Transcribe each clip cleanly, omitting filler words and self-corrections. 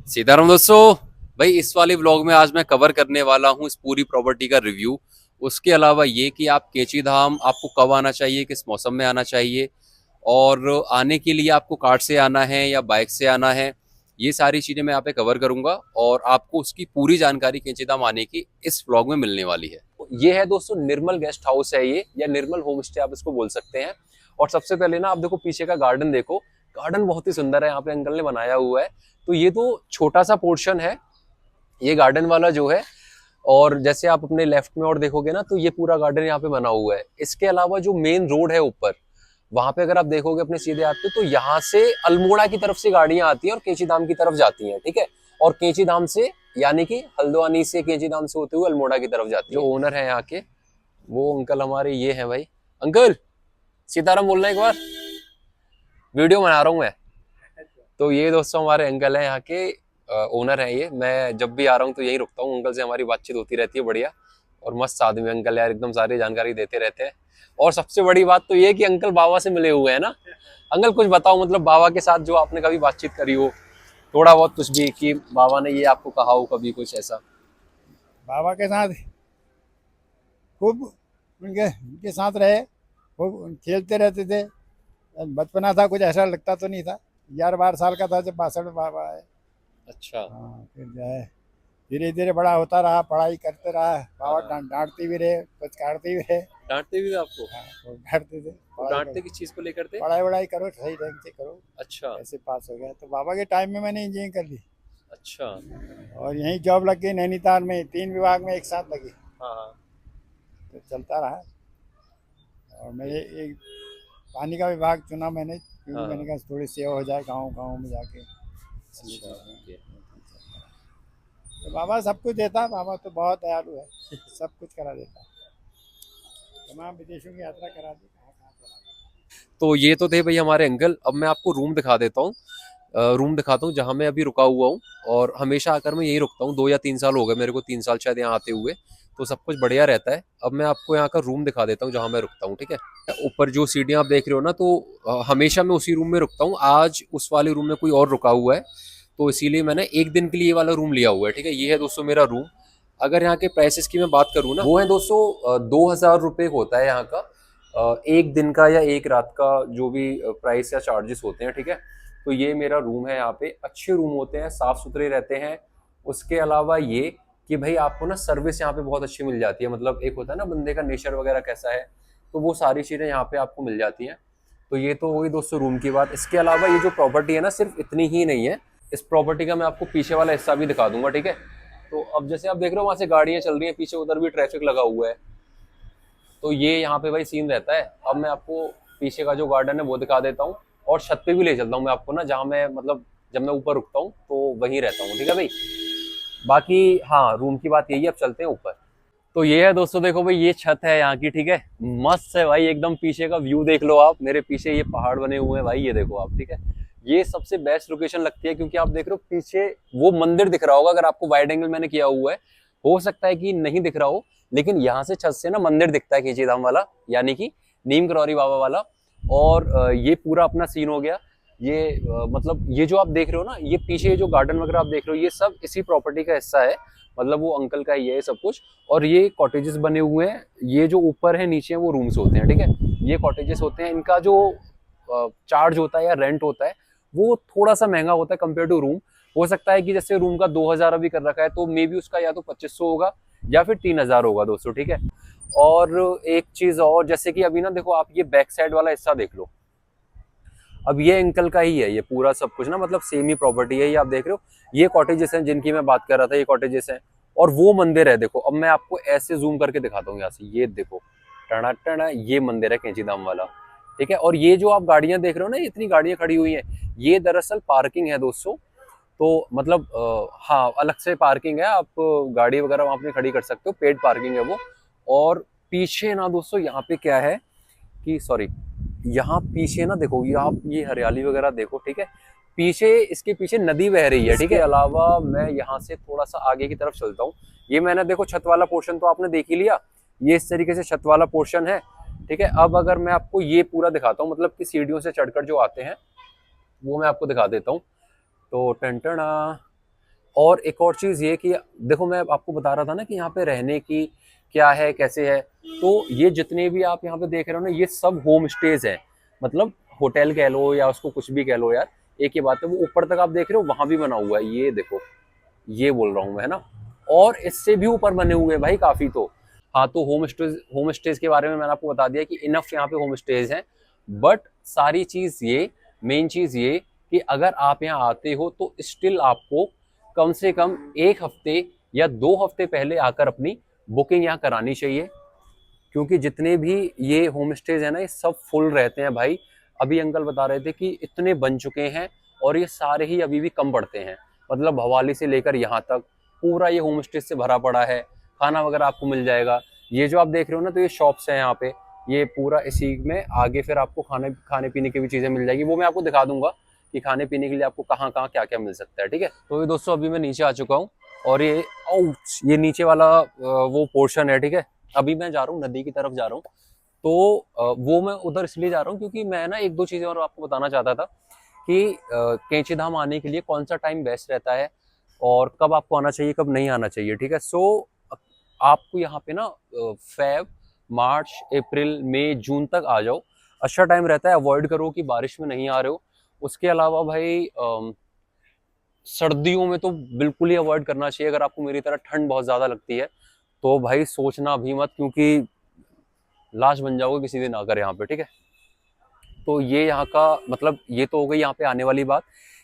सीताराम दोस्तों। भाई इस वाले व्लॉग में आज मैं कवर करने वाला हूँ इस पूरी प्रॉपर्टी का रिव्यू। उसके अलावा ये कि आप केची धाम आपको कब आना चाहिए, किस मौसम में आना चाहिए, और आने के लिए आपको कार से आना है या बाइक से आना है, ये सारी चीज़ें मैं यहाँ पे कवर करूंगा और आपको उसकी पूरी जानकारी केची धाम आने की इस व्लॉग में मिलने वाली है। ये है दोस्तों निर्मल गेस्ट हाउस है ये, या निर्मल होम स्टे आप इसको बोल सकते हैं। और सबसे पहले ना आप देखो पीछे का गार्डन देखो, गार्डन बहुत ही सुंदर है, यहाँ पे अंकल ने बनाया हुआ है। तो ये तो छोटा सा पोर्शन है ये गार्डन वाला जो है, और जैसे आप अपने लेफ्ट में और देखोगे ना तो ये पूरा गार्डन यहाँ पे बना हुआ है। इसके अलावा जो मेन रोड है ऊपर, वहां पे अगर आप देखोगे अपने सीधे आते तो यहाँ से अल्मोड़ा की तरफ से गाड़ियां आती हैं और केची धाम की तरफ जाती हैं, ठीक है। और केची धाम से यानी कि हल्द्वानी से केची धाम से होते हुए अल्मोड़ा की तरफ जाती है। जो ओनर है यहाँ के वो अंकल हमारे ये हैं भाई। अंकल सीताराम बोलना एक बार, वीडियो बना रहा हूँ मैं। तो ये दोस्तों हमारे अंकल हैं यहाँ के, ओनर हैं ये। मैं जब भी आ रहा हूँ तो यही रुकता हूँ, अंकल से हमारी बातचीत होती रहती है बढ़िया। और मस्त आदमी अंकल यार, एकदम सारी जानकारी देते रहते हैं। और सबसे बड़ी बात तो ये कि अंकल बाबा से मिले हुए हैं ना। अंकल कुछ बताओ, मतलब बाबा के साथ जो आपने कभी बातचीत करी हो, थोड़ा बहुत कुछ भी, कि बाबा ने ये आपको कहा हो कभी कुछ ऐसा। बाबा के साथ खूब उनके साथ रहे, खूब खेलते रहते थे। बचपना था, कुछ ऐसा लगता तो नहीं था। 11-12 साल का था जब 62 में बाबा आए। अच्छा। हाँ, फिर जो है धीरे धीरे बड़ा होता रहा, पढ़ाई करते रहा। बाबा हाँ। डांटते भी रहे, कुछ काटते भी रहे। डांटते भी थे आपको? हाँ, खूब डांटते थे। वो डांटते किस चीज को लेकर थे? पढ़ाई वढ़ाई करो, सही ढंग से करो। अच्छा। ऐसे पास हो गया तो बाबा के टाइम में मैंने इंजीनियरिंग कर ली। अच्छा। और यहीं जॉब लग गई नैनीताल में, 3 विभाग में एक साथ लगी। हाँ हाँ। तो चलता रहा। और मैं एक पानी का विभाग चुना मैंने, क्योंकि हाँ। मैंने कहा थोड़ी सेवा हो जाए गांव गांव में जाके। अच्छा। ओके। तो बाबा सब कुछ देता, बाबा तो बहुत दयालु है, सब कुछ करा देता। तमाम विदेशों की यात्रा करा दी, कहाँ कहाँ करा दी। तो ये तो थे भाई हमारे अंकल। अब मैं आपको रूम दिखा देता हूँ, रूम दिखाता हूँ जहाँ मैं अभी रुका हुआ हूँ। और हमेशा आकर मैं यहीं रुकता हूँ, 2 या 3 साल हो गए मेरे को, 3 साल शायद यहाँ आते हुए। तो सब कुछ बढ़िया रहता है। अब मैं आपको यहाँ का रूम दिखा देता हूँ जहाँ मैं रुकता हूँ, ठीक है। ऊपर जो सीढ़ियाँ आप देख रहे हो ना, तो हमेशा मैं उसी रूम में रुकता हूँ। आज उस वाले रूम में कोई और रुका हुआ है, तो इसीलिए मैंने एक दिन के लिए ये वाला रूम लिया हुआ है, ठीक है। ये है दोस्तों मेरा रूम। अगर यहाँ के प्राइसेस की मैं बात करूँ ना, वो है दोस्तों 2,000 रुपये होता है यहाँ का, एक दिन का या एक रात का, जो भी प्राइस या चार्जेस होते हैं, ठीक है। तो ये मेरा रूम है। यहाँ पे अच्छे रूम होते हैं, साफ सुथरे रहते हैं। उसके अलावा ये कि भाई आपको ना सर्विस यहाँ पे बहुत अच्छी मिल जाती है। मतलब एक होता है ना बंदे का नेचर वगैरह कैसा है, तो वो सारी चीज़ें यहाँ पे आपको मिल जाती हैं। तो ये तो हुई दोस्तों रूम की बात। इसके अलावा ये जो प्रॉपर्टी है ना, सिर्फ इतनी ही नहीं है। इस प्रॉपर्टी का मैं आपको पीछे वाला हिस्सा भी दिखा दूंगा, ठीक है। तो अब जैसे आप देख रहे हो वहां से गाड़ियां चल रही हैं पीछे, उधर भी ट्रैफिक लगा हुआ है। तो ये यहाँ पे भाई सीन रहता है। अब मैं आपको पीछे का जो गार्डन है वो दिखा देता हूँ, और छत पे भी ले चलता हूँ मैं आपको ना, जहाँ मैं मतलब जब मैं ऊपर रुकता हूँ तो वहीं रहता हूँ, ठीक है भाई। बाकी हाँ, रूम की बात यही है। अब चलते हैं ऊपर। तो ये है दोस्तों, देखो भाई ये छत है यहाँ की, ठीक है। मस्त है भाई, एकदम पीछे का व्यू देख लो आप। मेरे पीछे ये पहाड़ बने हुए हैं भाई, ये देखो आप, ठीक है। ये सबसे बेस्ट लोकेशन लगती है, क्योंकि आप देख रहे हो पीछे वो मंदिर दिख रहा होगा। अगर आपको वाइड एंगल मैंने किया हुआ है, हो सकता है कि नहीं दिख रहा हो, लेकिन यहाँ से छत से ना मंदिर दिखता है खींची धाम वाला, यानी कि नीम करौरी बाबा वाला। और ये पूरा अपना सीन हो गया। ये मतलब ये जो आप देख रहे हो ना, ये पीछे जो गार्डन वगैरह आप देख रहे हो, ये सब इसी प्रॉपर्टी का हिस्सा है। मतलब वो अंकल का ही है सब कुछ। और ये कॉटेजेस बने हुए हैं। ये जो ऊपर है नीचे है वो रूम्स होते हैं, ठीक है। ये कॉटेजेस होते हैं। इनका जो चार्ज होता है या रेंट होता है वो थोड़ा सा महंगा होता है कंपेयर टू रूम। हो सकता है कि जैसे रूम का 2,000 अभी कर रखा है, तो मे बी उसका या तो 2500 होगा या फिर 3,000 होगा दोस्तों, ठीक है। और एक चीज और, जैसे कि अभी ना देखो आप ये बैक साइड वाला हिस्सा देख लो। अब ये अंकल का ही है ये पूरा सब कुछ ना, मतलब सेम ही प्रॉपर्टी है। ये आप देख रहे हो, ये कॉटेजेस हैं जिनकी मैं बात कर रहा था, ये कॉटेजेस हैं। और वो मंदिर है देखो। अब मैं आपको ऐसे जूम करके दिखाता हूँ यहाँ से, ये देखो टना टना, ये मंदिर है कैंची धाम वाला, ठीक है। और ये जो आप गाड़ियां देख रहे हो ना, इतनी गाड़ियां खड़ी हुई हैं, ये दरअसल पार्किंग है दोस्तों। तो मतलब हाँ, अलग से पार्किंग है, आप गाड़ी वगैरह वहां पे खड़ी कर सकते हो, पेड पार्किंग है वो। और पीछे ना दोस्तों यहाँ पे क्या है कि, सॉरी, यहाँ पीछे ना देखो, ये आप ये हरियाली वगैरह देखो, ठीक है। पीछे, इसके पीछे नदी बह रही है, ठीक है। अलावा मैं यहाँ से थोड़ा सा आगे की तरफ चलता हूँ। ये मैंने देखो छत वाला पोर्शन तो आपने देख ही लिया, ये इस तरीके से छत वाला पोर्शन है, ठीक है। अब अगर मैं आपको ये पूरा दिखाता हूँ, मतलब कि सीढ़ियों से चढ़कर जो आते हैं वो मैं आपको दिखा देता हूँ। तो टंटना, और एक और चीज़ ये कि देखो मैं आपको बता रहा था ना कि यहाँ पे रहने की क्या है कैसे है, तो ये जितने भी आप यहाँ पे देख रहे हो ना ये सब होम स्टेज हैं, मतलब होटल कह लो या उसको कुछ भी कह लो यार, एक ही बात है। वो ऊपर तक आप देख रहे हो वहां भी बना हुआ है, ये देखो, ये बोल रहा हूँ मैं, है ना। और इससे भी ऊपर बने हुए हैं भाई काफी। तो हाँ, तो होम स्टेज के बारे में मैंने आपको बता दिया कि इनफ यहाँ पे होम स्टेज हैं। बट सारी चीज ये, मेन चीज ये कि अगर आप यहाँ आते हो तो स्टिल आपको कम से कम 1 हफ्ते या 2 हफ्ते पहले आकर अपनी बुकिंग यहाँ करानी चाहिए, क्योंकि जितने भी ये होम स्टेज है ना ये सब फुल रहते हैं भाई। अभी अंकल बता रहे थे कि इतने बन चुके हैं और ये सारे ही अभी भी कम पड़ते हैं, मतलब भवाली से लेकर यहाँ तक पूरा ये होम स्टेज से भरा पड़ा है। खाना वगैरह आपको मिल जाएगा। ये जो आप देख रहे हो ना, तो ये शॉप्स हैं यहाँ पे, ये पूरा इसी में आगे फिर आपको खाने खाने पीने की भी चीजें मिल जाएगी, वो मैं आपको दिखा दूंगा कि खाने पीने के लिए आपको कहाँ कहाँ क्या क्या मिल सकता है, ठीक है। तो ये दोस्तों अभी मैं नीचे आ चुका हूँ और ये नीचे वाला वो पोर्शन है, ठीक है। अभी मैं जा रहा हूँ नदी की तरफ जा रहा हूँ, तो वो मैं उधर इसलिए जा रहा हूँ क्योंकि मैं ना एक दो चीजें और आपको बताना चाहता था कि कैंची धाम आने के लिए कौन सा टाइम बेस्ट रहता है और कब आपको आना चाहिए कब नहीं आना चाहिए, ठीक है। सो आपको यहाँ पे ना फेब, मार्च, अप्रैल, मई, जून तक आ जाओ, अच्छा टाइम रहता है। अवॉइड करो कि बारिश में नहीं आ रहे हो। उसके अलावा भाई सर्दियों में तो बिल्कुल ही अवॉइड करना चाहिए। अगर आपको मेरी तरह ठंड बहुत ज्यादा लगती है तो भाई सोचना भी मत, क्योंकि लाश बन जाओगे किसी दिन आकर यहाँ पे, ठीक है। तो ये यहाँ का मतलब ये तो हो गई यहाँ पे आने वाली बात।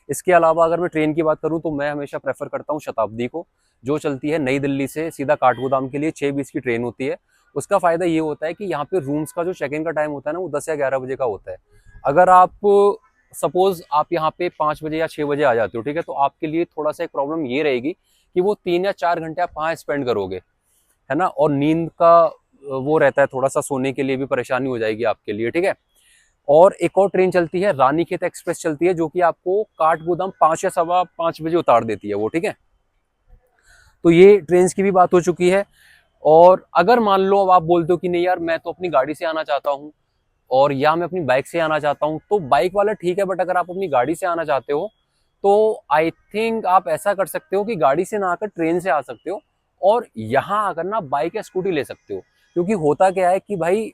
इसके अलावा अगर मैं ट्रेन की बात करूँ तो मैं हमेशा प्रेफर करता हूँ शताब्दी को, जो चलती है नई दिल्ली से सीधा काठगोदाम के लिए। 6:20 की ट्रेन होती है। उसका फायदा ये होता है कि यहाँ पे रूम्स का जो चेक इन का टाइम होता है ना वो 10 या 11 बजे का होता है। अगर आप सपोज आप यहाँ पे 5 बजे या 6 बजे आ जाते हो, ठीक है, तो आपके लिए थोड़ा सा एक प्रॉब्लम ये रहेगी कि वो 3 या 4 घंटे आप कहाँ स्पेंड करोगे, है ना। और नींद का वो रहता है, थोड़ा सा सोने के लिए भी परेशानी हो जाएगी आपके लिए, ठीक है। और एक और ट्रेन चलती है रानीखेत एक्सप्रेस चलती है, जो कि आपको काठगोदाम 5 या 5:15 बजे उतार देती है वो, ठीक है। तो ये ट्रेन की भी बात हो चुकी है। और अगर मान लो अब आप बोलते हो कि नहीं यार मैं तो अपनी गाड़ी से आना चाहता हूँ और या मैं अपनी बाइक से आना चाहता हूँ, तो बाइक वाला ठीक है, बट अगर आप अपनी गाड़ी से आना चाहते हो तो आई थिंक आप ऐसा कर सकते हो कि गाड़ी से ना आकर ट्रेन से आ सकते हो और यहाँ आकर ना बाइक या स्कूटी ले सकते हो। क्योंकि होता क्या है कि भाई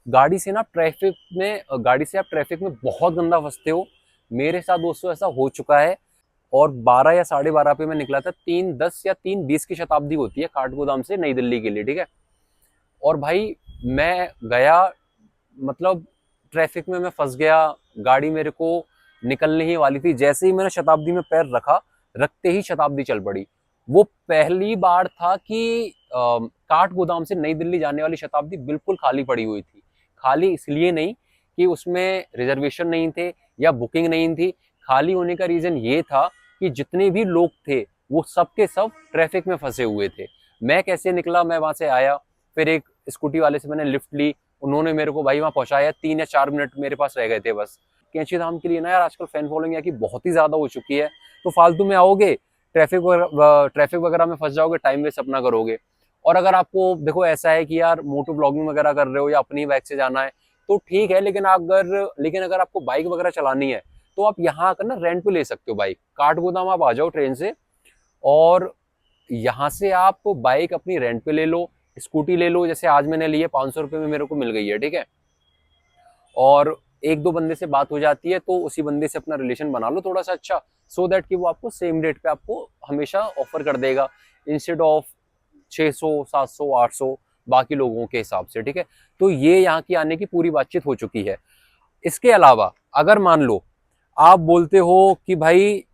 गाड़ी से आप ट्रैफिक में बहुत गंदा फंसते हो। मेरे साथ दोस्तों ऐसा हो चुका है। और 12 या 12:30 पे मैं निकला था, 3:10 या 3:20 की शताब्दी होती है काठगोदाम से नई दिल्ली के लिए, ठीक है। और भाई मैं गया, मतलब ट्रैफिक में मैं फंस गया, गाड़ी मेरे को निकलने ही वाली थी। जैसे ही मैंने शताब्दी में पैर रखा, रखते ही शताब्दी चल पड़ी। वो पहली बार था कि काठगोदाम से नई दिल्ली जाने वाली शताब्दी बिल्कुल खाली पड़ी हुई थी। खाली इसलिए नहीं कि उसमें रिजर्वेशन नहीं थे या बुकिंग नहीं थी, खाली होने का रीजन ये था कि जितने भी लोग थे वो सब के सब ट्रैफिक में फंसे हुए थे। मैं कैसे निकला, मैं वहां से आया, फिर एक स्कूटी वाले से मैंने लिफ्ट ली, उन्होंने मेरे को भाई वहां पहुंचाया। 3 या 4 मिनट मेरे पास रह गए थे बस। कैंची धाम के लिए ना यार आजकल फैन फॉलोइंग यहाँ की बहुत ही ज्यादा हो चुकी है, तो फालतू में आओगे, ट्रैफिक वगैरह में फंस जाओगे, टाइम वेस्ट अपना करोगे। और अगर आपको देखो ऐसा है कि यार मोटो ब्लॉगिंग वगैरह कर रहे हो या अपनी बाइक से जाना है तो ठीक है, लेकिन अगर आपको बाइक वगैरह चलानी है तो आप यहाँ आकर ना रेंट पे ले सकते हो बाइक। काठगोदाम आप आ जाओ ट्रेन से और यहाँ से आप बाइक अपनी रेंट पे ले लो, स्कूटी ले लो। जैसे आज मैंने लिए 500 रुपये में मेरे को मिल गई है, ठीक है। और एक दो बंदे से बात हो जाती है तो उसी बंदे से अपना रिलेशन बना लो थोड़ा सा अच्छा, सो दैट कि वो आपको सेम रेट पे आपको हमेशा ऑफर कर देगा इंस्टेड ऑफ 600, 700, 800 बाकी लोगों के हिसाब से, ठीक है। तो ये यहाँ की आने की पूरी बातचीत हो चुकी है। इसके अलावा अगर मान लो आप बोलते हो कि भाई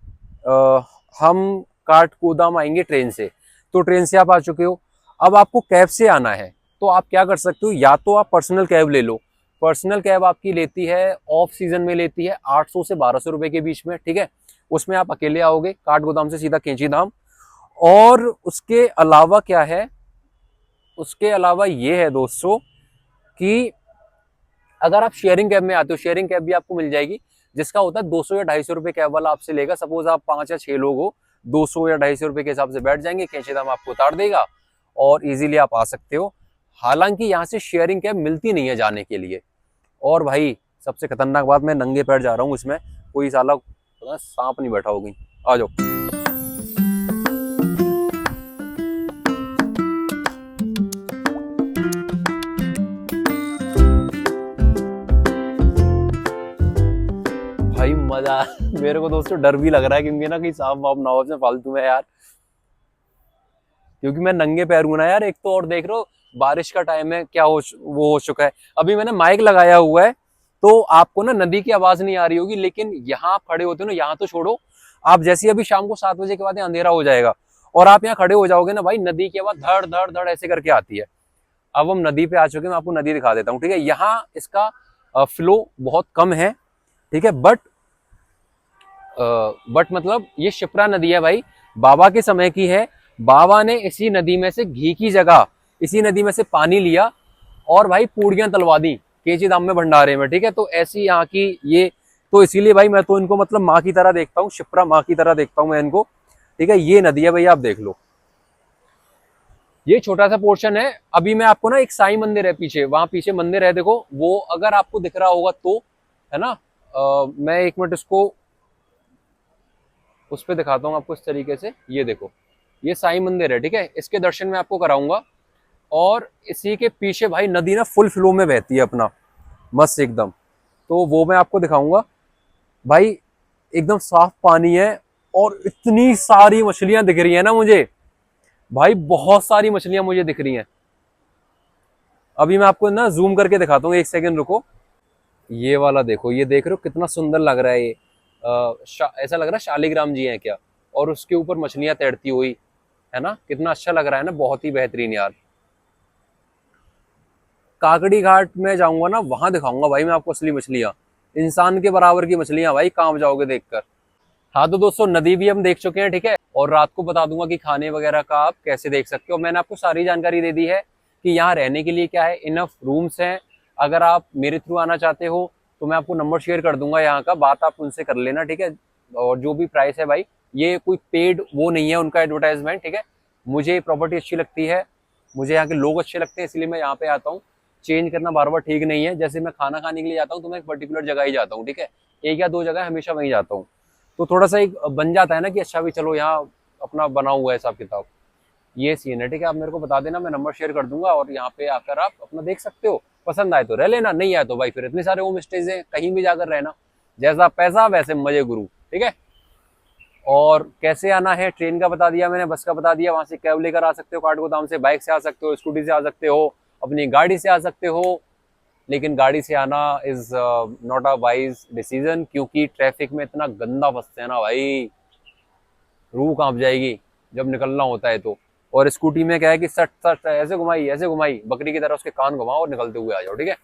हम काठगोदाम आएंगे ट्रेन से, तो ट्रेन से आप आ चुके हो, अब आपको कैब से आना है तो आप क्या कर सकते हो, या तो आप पर्सनल कैब ले लो। पर्सनल कैब आपकी लेती है, ऑफ सीजन में लेती है 800 से 1200 रुपए के बीच में, ठीक है। उसमें आप अकेले आओगे काठगोदाम से सीधा कैंची धाम। और उसके अलावा क्या है, उसके अलावा ये है दोस्तों कि अगर आप शेयरिंग कैब में आते हो, शेयरिंग कैब भी आपको मिल जाएगी, जिसका होता है 200 या 250 रुपए कैब वाला आपसे लेगा। सपोज आप 5 या 6 लोग हो, 200 या 250 रुपए के हिसाब से बैठ जाएंगे, कैंची धाम आपको उतार देगा और इजीली आप आ सकते हो। हालांकि यहाँ से शेयरिंग कैब मिलती नहीं है जाने के लिए। और भाई सबसे खतरनाक बात, मैं नंगे पैर जा रहा हूँ, इसमें कोई साला सांप नहीं बैठा होगी। आ जाओ। मजा मेरे को दोस्तों डर भी लग रहा है, क्योंकि ना कहीं सांप वाप ना हो अपने फालतू में यार, क्योंकि मैं नंगे पैर हूं ना यार एक तो, और देख रहे हो बारिश का टाइम है, क्या वो हो चुका है। अभी मैंने माइक लगाया हुआ है तो आपको ना नदी की आवाज नहीं आ रही होगी, लेकिन यहाँ आप खड़े होते हो ना, यहाँ तो छोड़ो, आप जैसे अभी शाम को 7 बजे के बाद अंधेरा हो जाएगा और आप यहाँ खड़े हो जाओगे ना भाई, नदी की आवाज धड़ धड़ धड़ ऐसे करके आती है। अब हम नदी पे आ चुके हैं, मैं आपको नदी दिखा देता हूँ, ठीक है। यहाँ इसका फ्लो बहुत कम है, ठीक है, बट मतलब ये शिप्रा नदी है भाई, बाबा के समय की है। बाबा ने इसी नदी में से घी की जगह इसी नदी में से पानी लिया और भाई पूड़ियां तलवा दी केची धाम में भंडारे में, ठीक है। तो ऐसी यहाँ की ये, तो इसीलिए भाई मैं तो इनको मतलब माँ की तरह देखता हूँ, शिप्रा माँ की तरह देखता हूँ मैं इनको, ठीक है। ये नदी है भैया, आप देख लो, ये छोटा सा पोर्शन है। अभी मैं आपको ना एक साईं मंदिर है पीछे, वहां पीछे मंदिर है देखो, वो अगर आपको दिख रहा होगा तो, है ना। मैं एक मिनट इसको उस पर दिखाता हूँ आपको इस तरीके से, ये देखो, ये साईं मंदिर है, ठीक है। इसके दर्शन मैं आपको कराऊंगा। और इसी के पीछे भाई नदी ना फुल फ्लो में बहती है अपना, मस्त एकदम, तो वो मैं आपको दिखाऊंगा भाई। एकदम साफ पानी है और इतनी सारी मछलियां दिख रही है ना मुझे भाई, बहुत सारी मछलियां मुझे दिख रही हैं। अभी मैं आपको ना जूम करके दिखाता हूँ, एक सेकंड रुको। ये वाला देखो, ये देख रहे हो कितना सुंदर लग रहा है ये, ऐसा लग रहा है शालिग्राम जी हैं क्या, और उसके ऊपर मछलियां तैरती हुई, है ना, कितना अच्छा लग रहा है ना, बहुत ही बेहतरीन यार। काकड़ी घाट में जाऊंगा ना, वहां दिखाऊंगा भाई मैं आपको असली मछलियां, इंसान के बराबर की मछलियां भाई, कहाँ जाओगे देखकर। हाँ तो दोस्तों नदी भी हम देख चुके हैं, ठीक है, और रात को बता दूंगा कि खाने वगैरह का आप कैसे देख सकते हो। मैंने आपको सारी जानकारी दे दी है कि यहाँ रहने के लिए क्या है, इनफ रूम्स हैं। अगर आप मेरे थ्रू आना चाहते हो तो मैं आपको नंबर शेयर कर दूंगा यहाँ का, बात आप उनसे कर लेना, ठीक है। और जो भी प्राइस है भाई, ये कोई पेड वो नहीं है उनका एडवर्टाइजमेंट, ठीक है। मुझे प्रॉपर्टी अच्छी लगती है, मुझे यहाँ के लोग अच्छे लगते हैं, इसलिए मैं यहाँ पे आता हूँ। चेंज करना बार बार ठीक नहीं है, जैसे मैं खाना खाने के लिए जाता हूँ तो मैं एक पर्टिकुलर जगह ही जाता हूँ, ठीक है, 1 या 2 जगह हमेशा वहीं जाता हूँ। तो थोड़ा सा एक बन जाता है ना कि अच्छा भी चलो यहाँ अपना बना हुआ है हिसाब किताब, ये सीन है, ठीक है। आप मेरे को बता देना, मैं नंबर शेयर कर दूंगा और यहाँ पे आकर आप अपना देख सकते हो। पसंद आए तो रह लेना, नहीं आए तो भाई फिर इतने सारे होम स्टेज हैं, कहीं भी जाकर रहना, जैसा पैसा वैसे मजे गुरु, ठीक है। और कैसे आना है, ट्रेन का बता दिया मैंने, बस का बता दिया, वहां से कैब लेकर आ सकते हो काठगोदाम से, बाइक से आ सकते हो, स्कूटी से आ सकते हो, अपनी गाड़ी से आ सकते हो। लेकिन गाड़ी से आना is not a wise decision, क्योंकि ट्रैफिक में इतना गंदा फंसते हैं ना भाई, रूह कांप जाएगी जब निकलना होता है तो। और स्कूटी में क्या है कि सट सट ऐसे घुमाई बकरी की तरह, उसके कान घुमाओ और निकलते हुए आ जाओ, ठीक है।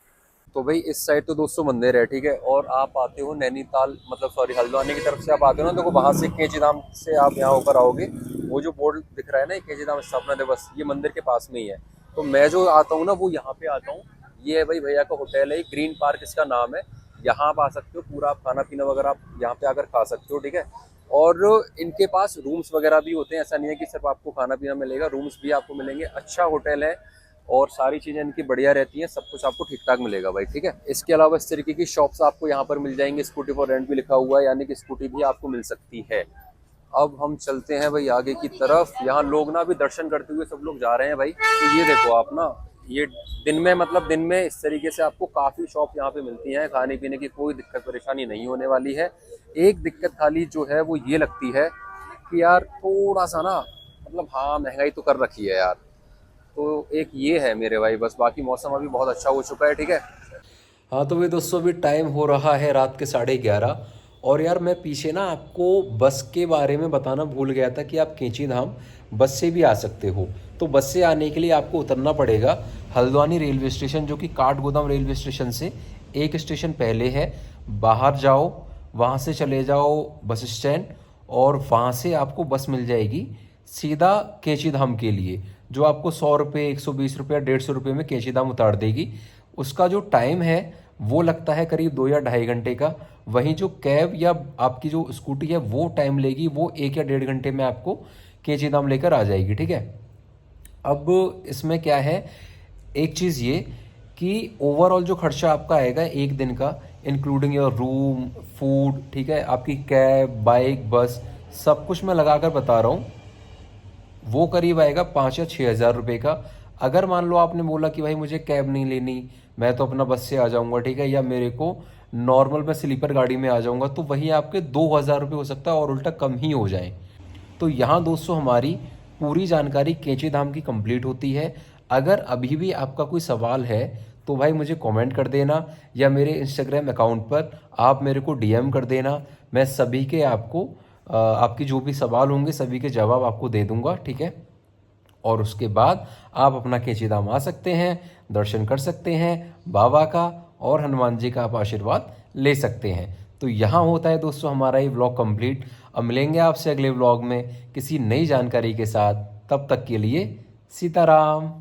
तो भाई इस साइड तो दोस्तों मंदिर है, ठीक है, और आप आते हो नैनीताल, मतलब सॉरी हल्द्वानी की तरफ से आप आते हो ना, देखो वहां से केजी धाम से आप यहाँ होकर आओगे, वो जो बोर्ड दिख रहा है ना, केजी धाम स्थापना दिवस, ये मंदिर के पास में ही है। तो मैं जो आता हूँ ना वो यहाँ पे आता हूँ, ये है भाई भैया का होटल है, ग्रीन पार्क इसका नाम है। यहाँ आप आ सकते हो, पूरा आप खाना पीना वगैरह आप यहाँ पे आकर खा सकते हो, ठीक है। और इनके पास रूम्स वगैरह भी होते हैं, ऐसा नहीं है कि सिर्फ आपको खाना पीना मिलेगा, रूम्स भी आपको मिलेंगे। अच्छा होटल है और सारी चीज़ें इनकी बढ़िया रहती हैं, सब कुछ आपको ठीक ठाक मिलेगा भाई, ठीक है। इसके अलावा इस तरीके की शॉप्स आपको यहाँ पर मिल जाएंगी, स्कूटी फॉर रेंट भी लिखा हुआ है, यानी कि स्कूटी भी आपको मिल सकती है। अब हम चलते हैं भाई आगे की तरफ। यहाँ लोग ना अभी दर्शन करते हुए सब लोग जा रहे हैं भाई। तो ये देखो आप ना, ये दिन में, मतलब दिन में इस तरीके से आपको काफ़ी शॉप यहाँ पे मिलती हैं, खाने पीने की कोई दिक्कत परेशानी नहीं होने वाली है। एक दिक्कत खाली जो है वो ये लगती है कि यार थोड़ा सा ना, मतलब हाँ महंगाई तो कर रखी है यार, तो एक ये है मेरे भाई, बस बाकी मौसम अभी बहुत अच्छा हो चुका है, ठीक है। हाँ तो भाई दोस्तों अभी टाइम हो रहा है रात के 11:30, और यार मैं पीछे ना आपको बस के बारे में बताना भूल गया था कि आप केची धाम बस से भी आ सकते हो। तो बस से आने के लिए आपको उतरना पड़ेगा हल्द्वानी रेलवे स्टेशन, जो कि काठगोदाम रेलवे स्टेशन से एक स्टेशन पहले है। बाहर जाओ, वहाँ से चले जाओ बस स्टैंड, और वहाँ से आपको बस मिल जाएगी सीधा केची धाम के लिए, जो आपको 100 रुपये, 120 रुपये, 150 रुपये में केची धाम उतार देगी। उसका जो टाइम है वो लगता है करीब 2 या 2.5 घंटे का। वहीं जो कैब या आपकी जो स्कूटी है वो टाइम लेगी, वो 1 या 1.5 घंटे में आपको केची धाम लेकर आ जाएगी, ठीक है। अब इसमें क्या है, एक चीज़ ये कि ओवरऑल जो खर्चा आपका आएगा एक दिन का, इंक्लूडिंग योर रूम, फूड, ठीक है, आपकी कैब, बाइक, बस, सब कुछ मैं लगाकर बता रहा हूँ, वो करीब आएगा 5 या 6 हज़ार रुपये का। अगर मान लो आपने बोला कि भाई मुझे कैब नहीं लेनी, मैं तो अपना बस से आ जाऊंगा, ठीक है, या मेरे को नॉर्मल मैं स्लीपर गाड़ी में आ जाऊँगा तो वहीं आपके 2,000 रुपये हो सकता है और उल्टा कम ही हो जाए। तो यहाँ दोस्तों हमारी पूरी जानकारी कैंची धाम की कंप्लीट होती है। अगर अभी भी आपका कोई सवाल है तो भाई मुझे कमेंट कर देना या मेरे इंस्टाग्राम अकाउंट पर आप मेरे को डीएम कर देना। मैं सभी के आपको आपकी जो भी सवाल होंगे सभी के जवाब आपको दे दूंगा, ठीक है। और उसके बाद आप अपना कैंची धाम आ सकते हैं, दर्शन कर सकते हैं बाबा का और हनुमान जी का आप आशीर्वाद ले सकते हैं। तो यहाँ होता है दोस्तों हमारा ये व्लॉग कंप्लीट। अब मिलेंगे आपसे अगले व्लॉग में किसी नई जानकारी के साथ, तब तक के लिए सीताराम।